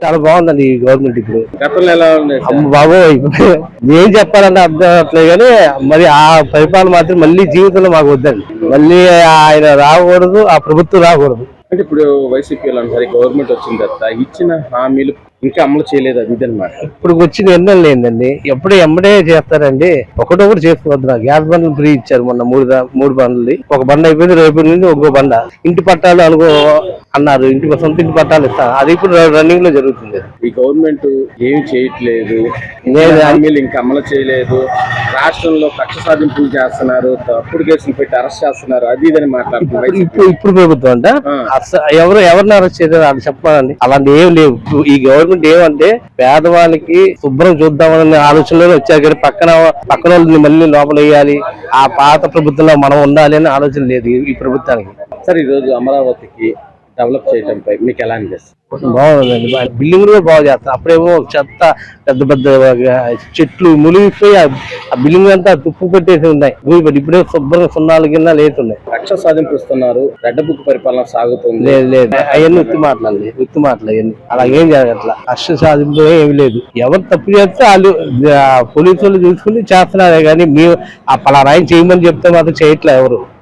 చాలా బాగుందండి ఈ గవర్నమెంట్ ఇప్పుడు. గతంలో ఎలా ఉంది బాబోయ్ ఏం చెప్పాలంటే అర్థం అవట్లేదు కానీ మరి ఆ పరిపాలన మాత్రం మళ్ళీ జీవితంలో మాకు వద్దండి. మళ్ళీ ఆయన రాకూడదు, ఆ ప్రభుత్వం రాకూడదు. అంటే ఇప్పుడు వైసీపీ అంటారు గవర్నమెంట్ వచ్చిన తర్వాత ఇచ్చిన హామీలు ఇంకా అమలు చేయలేదు, అది ఇదన్నమాట. ఇప్పుడు వచ్చిన ఎన్నెలు లేదండి, ఎప్పుడు ఎమ్మడే చేస్తారండి. ఒకటొకటి చేసుకోవద్దు. గ్యాస్ బండ్లు ఫ్రీ ఇచ్చారు మొన్న మూడు బండ్లు. ఒక బండ అయిపోయింది, రేపు నుండి ఇంకో బండ. ఇంటి పట్టాలు అనుకో అన్నారు, సొంత ఇంటి పట్టాలు ఇస్తారు, అది ఇప్పుడు రన్నింగ్ లో జరుగుతుంది. ఈ గవర్నమెంట్ ఏమి చేయట్లేదు, హామీలు ఇంకా అమలు చేయలేదు, రాష్ట్రంలో కక్ష సాధింపులు చేస్తున్నారు, తప్పుడు కేసులు పెట్టి అరెస్ట్ చేస్తున్నారు, అది ఇదని మాట్లాడుతున్నారు. ఇప్పుడు ప్రభుత్వం అంట ఎవరిని అరెస్ట్ చేశారు అది చెప్పాలండి. అలాంటి ఏం లేవు. ఈ గవర్నమెంట్ ఏమంటే పేదవాళ్ళకి శుభ్రం చూద్దామనే ఆలోచనలో వచ్చారు కానీ పక్కన వాళ్ళని మళ్ళీ లోపల వేయాలి, ఆ పాత ప్రభుత్వంలో మనం ఉండాలి అనే ఆలోచన లేదు ఈ ప్రభుత్వానికి. సార్, ఈ రోజు అమరావతికి డెవలప్ చేయడంపై మీకు ఎలా అనిపిస్తుంది? బాగుందండి, బిల్డింగ్ కూడా బాగు చేస్తారు. అప్పుడేమో చెత్త పెద్ద పెద్ద చెట్లు మునిగిపోయి ఆ బిల్డింగ్ అంతా తుప్పు పెట్టేసి ఉన్నాయి. ఇప్పుడే శుభ్రంగా సున్నాలు కింద లేతున్నాయి. కక్ష సాధింపు ఇస్తున్నారు, రెడ్ బుక్ పరిపాలన సాగుతుంది. లేదు అవన్నీ ఉత్తి మాటలు అవన్నీ అలా ఏం జరగట్లా. కక్ష సాధింపు ఏమి లేదు. ఎవరు తప్పు చేస్తే వాళ్ళు పోలీసు వాళ్ళు చూసుకుని చేస్తున్నారే కానీ మేము ఆ పలానా ఆయన చేయమని చెప్తే మాత్రం చేయట్లే ఎవరు.